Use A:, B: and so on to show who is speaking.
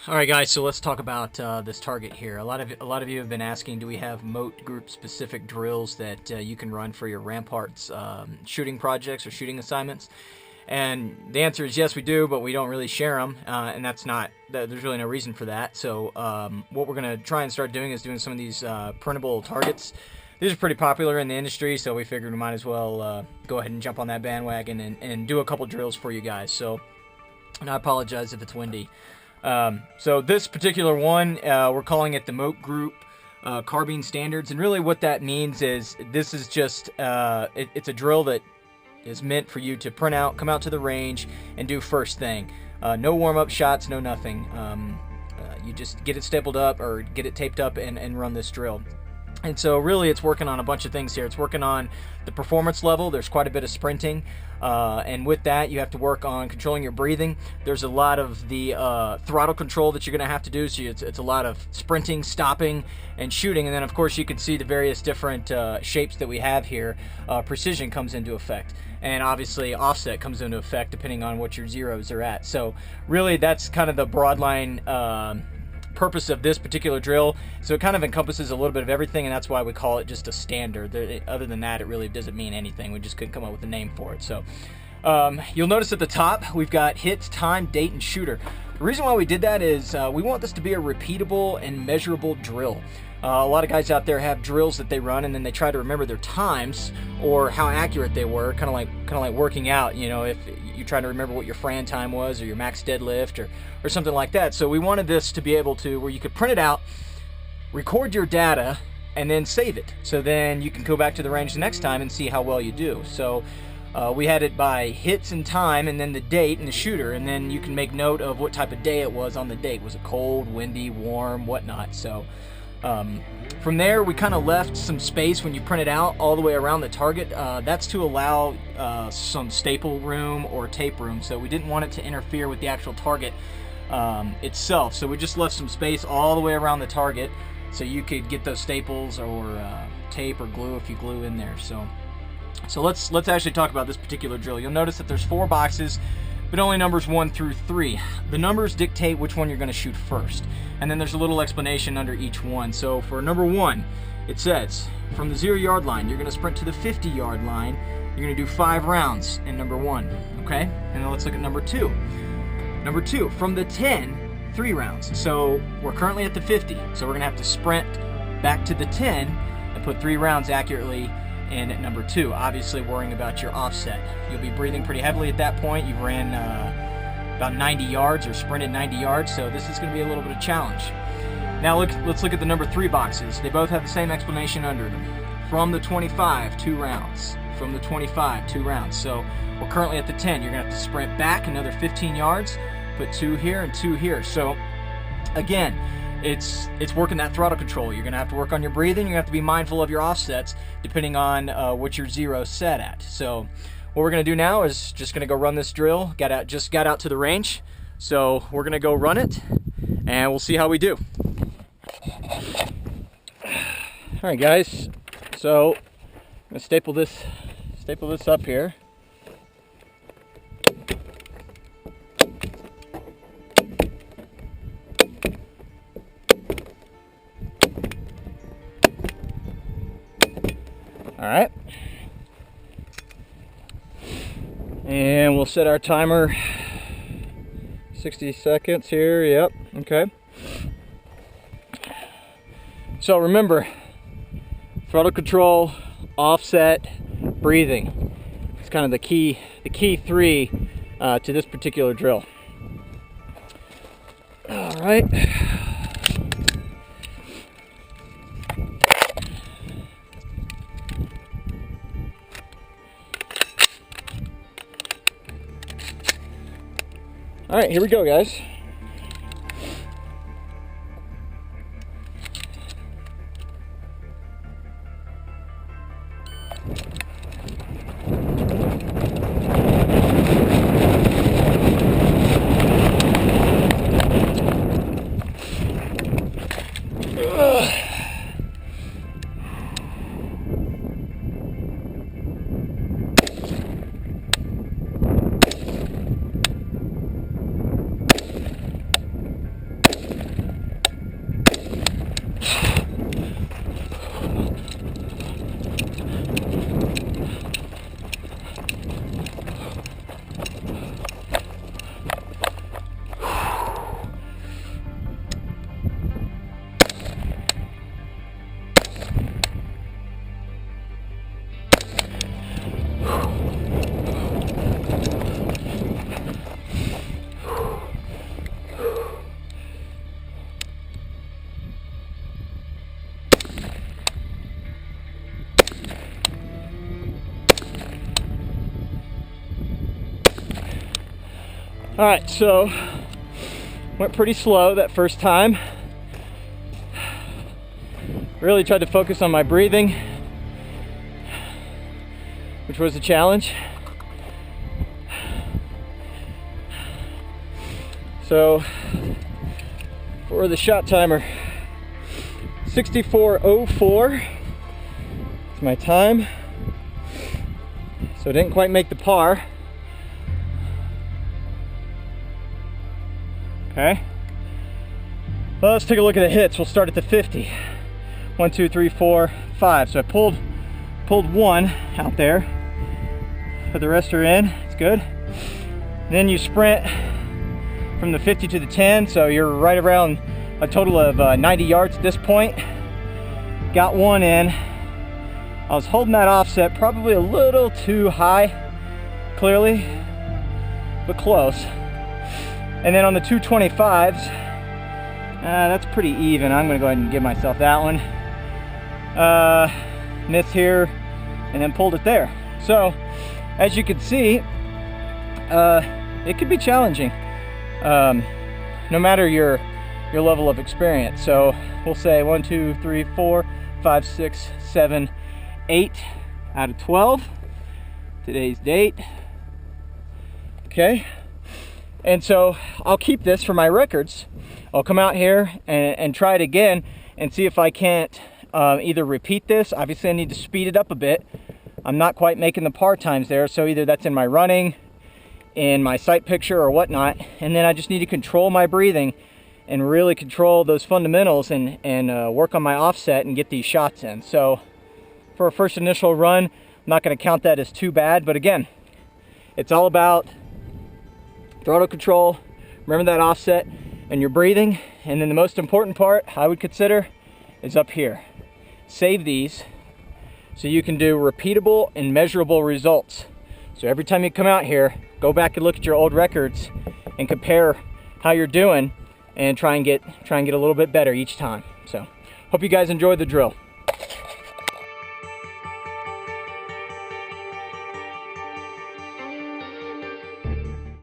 A: All right, guys. So let's talk about this target here. A lot of you have been asking, do we have moat group specific drills that you can run for your ramparts shooting projects or shooting assignments? And the answer is yes, we do, but we don't really share them, and there's really no reason for that. So what we're gonna try and start doing is doing some of these printable targets. These are pretty popular in the industry, so we figured we might as well go ahead and jump on that bandwagon and do a couple drills for you guys. So, and I apologize if it's windy. So this particular one, we're calling it the Moat Group Carbine Standards, and really what that means is this is just it's a drill that is meant for you to print out, come out to the range, and do first thing. No warm-up shots, no nothing. You just get it stapled up or get it taped up and run this drill. And so really it's working on a bunch of things here. It's working on the performance level. There's quite a bit of sprinting. And with that, you have to work on controlling your breathing. There's a lot of the throttle control that you're going to have to do. So it's a lot of sprinting, stopping, and shooting. And then, of course, you can see the various different shapes that we have here. Precision comes into effect. And obviously, offset comes into effect depending on what your zeros are at. So really, that's kind of the broad line purpose of this particular drill. So it kind of encompasses a little bit of everything, and that's why we call it just a standard. Other than that, it really doesn't mean anything. We just couldn't come up with a name for it. So you'll notice at the top we've got hits, time, date, and shooter. The reason why we did that is we want this to be a repeatable and measurable drill. A lot of guys out there have drills that they run and then they try to remember their times or how accurate they were, kind of like working out. You know, if you try to remember what your Fran time was or your max deadlift or something like that. So we wanted this to be able to where you could print it out, record your data, and then save it. So then you can go back to the range the next time and see how well you do. So we had it by hits and time, and then the date and the shooter, and then you can make note of what type of day it was on the date. Was it cold, windy, warm, whatnot? So from there, we kind of left some space when you print it out all the way around the target. That's to allow some staple room or tape room. So we didn't want it to interfere with the actual target itself. So we just left some space all the way around the target so you could get those staples or tape or glue if you glue in there. So let's actually talk about this particular drill. You'll notice that there's 4 boxes, but only numbers 1 through 3. The numbers dictate which one you're going to shoot first. And then there's a little explanation under each one. So for number 1, it says, from the 0-yard line, you're going to sprint to the 50-yard line. You're going to do 5 rounds in number 1, okay? And then let's look at number 2. Number 2, from the 10, 3 rounds. So we're currently at the 50, so we're going to have to sprint back to the 10 and put 3 rounds accurately in at number 2, obviously worrying about your offset. You'll be breathing pretty heavily at that point. You've ran about 90 yards or sprinted 90 yards, so this is going to be a little bit of a challenge. Now let's look at the number 3 boxes. They both have the same explanation under them. From the 25, 2 rounds. From the 25, 2 rounds. So we're currently at the 10. You're going to have to sprint back another 15 yards, put 2 here and 2 here. So again, it's working that throttle control. You're going to have to work on your breathing. You're going to have to be mindful of your offsets depending on what your zero's set at. So what we're going to do now is just going to go run this drill. Just got out to the range. So we're going to go run it and we'll see how we do. All right, guys. So I'm going to staple this up here. All right, and we'll set our timer 60 seconds here. Yep, okay. So remember, throttle control, offset, breathing. It's kind of the key 3 to this particular drill. All right. All right, here we go, guys. All right, so went pretty slow that first time. Really tried to focus on my breathing, which was a challenge. So for the shot timer, 64:04 is my time. So I didn't quite make the par. Okay. Well, let's take a look at the hits. We'll start at the 50. 1, 2, 3, 4, 5. So I pulled one out there, but the rest are in. It's good. Then you sprint from the 50 to the 10, so you're right around a total of 90 yards at this point. Got one in. I was holding that offset probably a little too high, clearly, but close. And then on the 225s, that's pretty even. I'm gonna go ahead and give myself that one. Missed here, and then pulled it there. So, as you can see, it could be challenging, no matter your level of experience. So we'll say 1, 2, 3, 4, 5, 6, 7, 8 out of 12. Today's date. Okay. And so I'll keep this for my records. I'll come out here and try it again and see if I can't either repeat this. Obviously I need to speed it up a bit. I'm not quite making the par times there, so either that's in my running, in my sight picture, or whatnot. And then I just need to control my breathing and really control those fundamentals and work on my offset and get these shots in. So for a first initial run, I'm not going to count that as too bad. But again, it's all about throttle control, remember that offset, and your breathing. And then the most important part I would consider is up here. Save these so you can do repeatable and measurable results. So every time you come out here, go back and look at your old records and compare how you're doing and try and get a little bit better each time. So hope you guys enjoyed the drill.